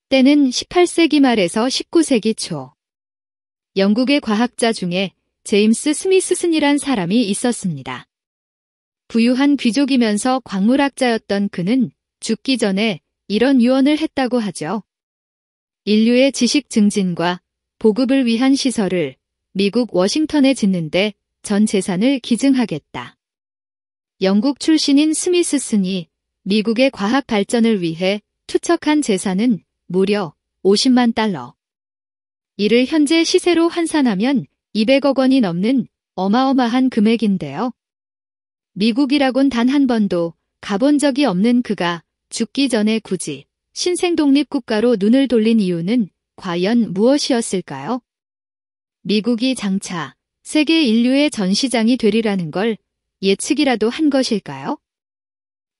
때는 18세기 말에서 19세기 초. 영국의 과학자 중에 제임스 스미스슨이란 사람이 있었습니다. 부유한 귀족이면서 광물학자였던 그는 죽기 전에 이런 유언을 했다고 하죠. 인류의 지식 증진과 보급을 위한 시설을 미국 워싱턴에 짓는데 전 재산을 기증하겠다. 영국 출신인 스미스슨이 미국의 과학 발전을 위해 투척한 재산은 무려 50만 달러. 이를 현재 시세로 환산하면 200억 원이 넘는 어마어마한 금액인데요. 미국이라곤 단 한 번도 가본 적이 없는 그가 죽기 전에 굳이 신생독립국가로 눈을 돌린 이유는 과연 무엇이었을까요? 미국이 장차 세계 인류의 전시장이 되리라는 걸 예측이라도 한 것일까요?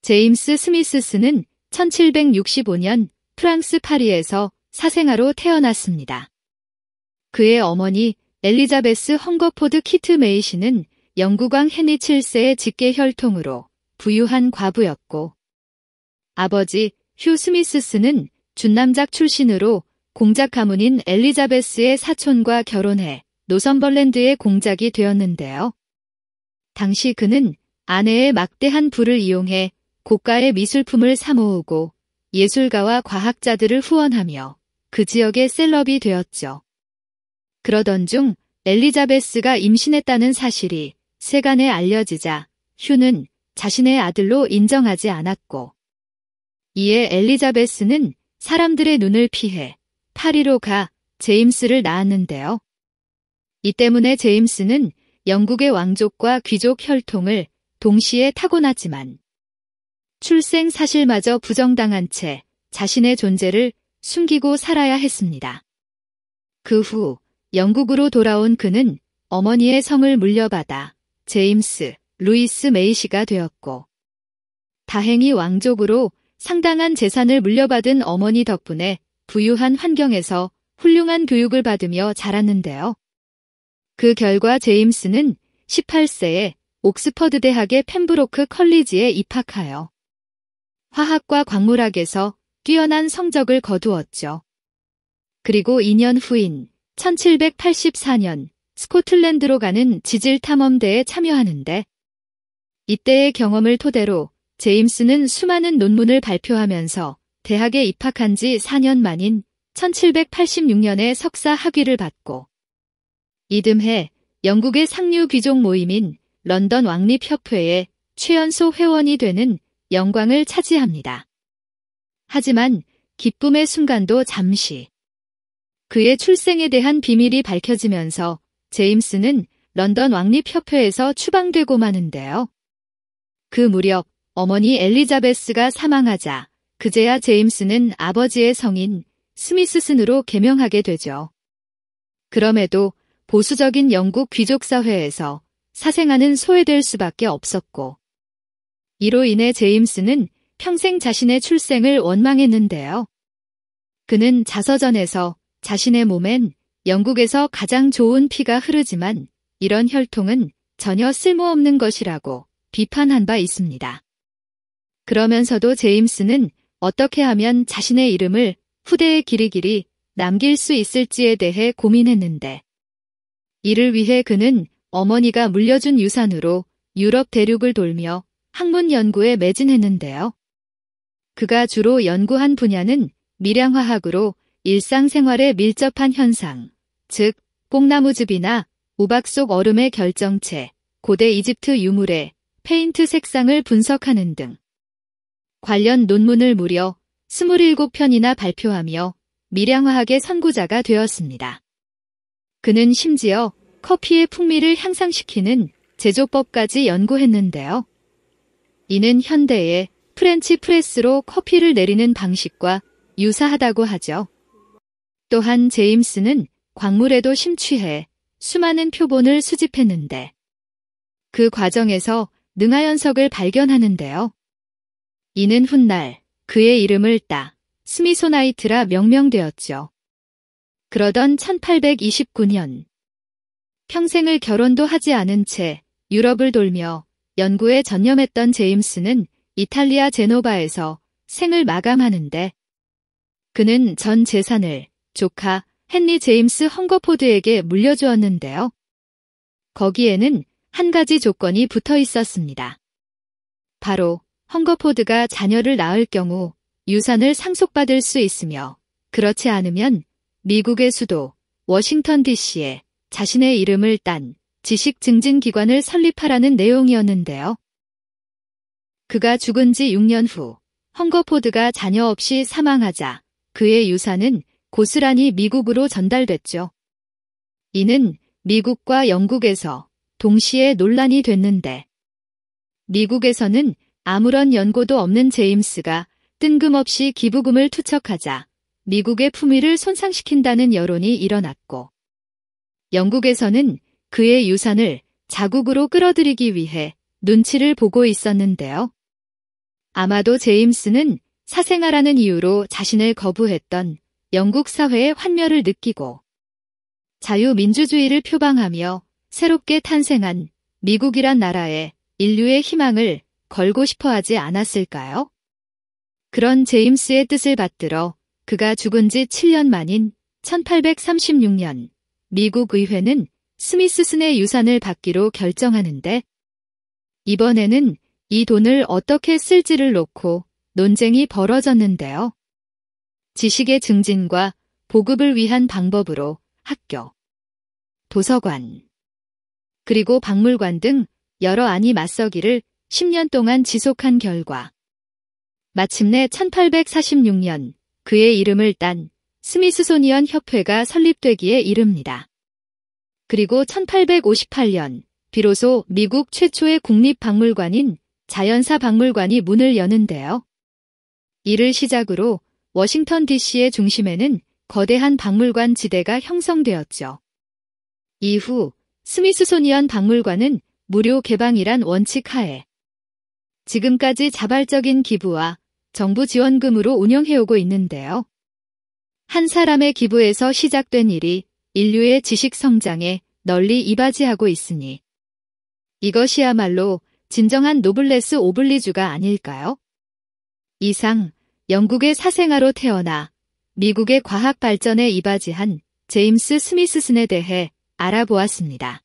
제임스 스미스슨은 1765년 프랑스 파리에서 사생아로 태어났습니다. 그의 어머니 엘리자베스 헝거포드 키트 메이시는 영국왕 헨리 7세의 직계 혈통으로 부유한 과부였고, 아버지 휴 스미스슨은 준남작 출신으로 공작 가문인 엘리자베스의 사촌과 결혼해 노선벌랜드의 공작이 되었는데요. 당시 그는 아내의 막대한 부를 이용해 고가의 미술품을 사모으고 예술가와 과학자들을 후원하며 그 지역의 셀럽이 되었죠. 그러던 중 엘리자베스가 임신했다는 사실이 세간에 알려지자 휴는 자신의 아들로 인정하지 않았고, 이에 엘리자베스는 사람들의 눈을 피해 파리로 가 제임스를 낳았는데요. 이 때문에 제임스는 영국의 왕족과 귀족 혈통을 동시에 타고났지만 출생 사실마저 부정당한 채 자신의 존재를 숨기고 살아야 했습니다. 그 후 영국으로 돌아온 그는 어머니의 성을 물려받아 제임스 루이스 메이시가 되었고, 다행히 왕족으로 상당한 재산을 물려받은 어머니 덕분에 부유한 환경에서 훌륭한 교육을 받으며 자랐는데요. 그 결과 제임스는 18세에 옥스퍼드 대학의 펜브로크 컬리지에 입학하여 화학과 광물학에서 뛰어난 성적을 거두었죠. 그리고 2년 후인 1784년 스코틀랜드로 가는 지질탐험대에 참여하는데, 이때의 경험을 토대로 제임스는 수많은 논문을 발표하면서 대학에 입학한 지 4년 만인 1786년에 석사 학위를 받고, 이듬해 영국의 상류 귀족 모임인 런던 왕립협회의 최연소 회원이 되는 영광을 차지합니다. 하지만 기쁨의 순간도 잠시. 그의 출생에 대한 비밀이 밝혀지면서 제임스는 런던 왕립협회에서 추방되고 마는데요. 그 무렵 어머니 엘리자베스가 사망하자 그제야 제임스는 아버지의 성인 스미스슨으로 개명하게 되죠. 그럼에도 보수적인 영국 귀족 사회에서 사생아는 소외될 수밖에 없었고, 이로 인해 제임스는 평생 자신의 출생을 원망했는데요. 그는 자서전에서 자신의 몸엔 영국에서 가장 좋은 피가 흐르지만 이런 혈통은 전혀 쓸모없는 것이라고 비판한 바 있습니다. 그러면서도 제임스는 어떻게 하면 자신의 이름을 후대에 길이길이 남길 수 있을지에 대해 고민했는데, 이를 위해 그는 어머니가 물려준 유산으로 유럽 대륙을 돌며 학문 연구에 매진했는데요. 그가 주로 연구한 분야는 밀양화학으로 일상생활에 밀접한 현상, 즉 뽕나무즙이나 우박 속 얼음의 결정체, 고대 이집트 유물의 페인트 색상을 분석하는 등 관련 논문을 무려 27편이나 발표하며 밀양화학의 선구자가 되었습니다. 그는 심지어 커피의 풍미를 향상시키는 제조법까지 연구했는데요. 이는 현대의 프렌치 프레스로 커피를 내리는 방식과 유사하다고 하죠. 또한 제임스는 광물에도 심취해 수많은 표본을 수집했는데, 그 과정에서 능하연석을 발견하는데요. 이는 훗날 그의 이름을 따 스미소나이트라 명명되었죠. 그러던 1829년, 평생을 결혼도 하지 않은 채 유럽을 돌며 연구에 전념했던 제임스는 이탈리아 제노바에서 생을 마감하는데, 그는 전 재산을 조카 헨리 제임스 헝거포드에게 물려주었는데요. 거기에는 한 가지 조건이 붙어 있었습니다. 바로 헝거포드가 자녀를 낳을 경우 유산을 상속받을 수 있으며 그렇지 않으면 미국의 수도 워싱턴 DC에 자신의 이름을 딴 지식증진기관을 설립하라는 내용이었는데요. 그가 죽은 지 6년 후 헝거포드가 자녀 없이 사망하자 그의 유산은 고스란히 미국으로 전달됐죠. 이는 미국과 영국에서 동시에 논란이 됐는데 미국에서는 아무런 연고도 없는 제임스가 뜬금없이 기부금을 투척하자 미국의 품위를 손상시킨다는 여론이 일어났고 영국에서는 그의 유산을 자국으로 끌어들이기 위해 눈치를 보고 있었는데요. 아마도 제임스는 사생아라는 이유로 자신을 거부했던 영국 사회의 환멸을 느끼고 자유민주주의를 표방하며 새롭게 탄생한 미국이란 나라에 인류의 희망을 걸고 싶어 하지 않았을까요? 그런 제임스의 뜻을 받들어 그가 죽은 지 7년 만인 1836년 미국 의회는 스미스슨의 유산을 받기로 결정하는데 이번에는 이 돈을 어떻게 쓸지를 놓고 논쟁이 벌어졌는데요. 지식의 증진과 보급을 위한 방법으로 학교, 도서관, 그리고 박물관 등 여러 안이 맞서기를 10년 동안 지속한 결과 마침내 1846년 그의 이름을 딴 스미스소니언 협회가 설립되기에 이릅니다. 그리고 1858년 비로소 미국 최초의 국립박물관인 자연사 박물관이 문을 여는데요. 이를 시작으로 워싱턴 DC의 중심에는 거대한 박물관 지대가 형성되었죠. 이후 스미스소니언 박물관은 무료 개방이란 원칙 하에 지금까지 자발적인 기부와 정부 지원금으로 운영해오고 있는데요. 한 사람의 기부에서 시작된 일이 인류의 지식 성장에 널리 이바지하고 있으니 이것이야말로 진정한 노블레스 오블리주가 아닐까요? 이상 영국의 사생아로 태어나 미국의 과학 발전에 이바지한 제임스 스미스슨에 대해 알아보았습니다.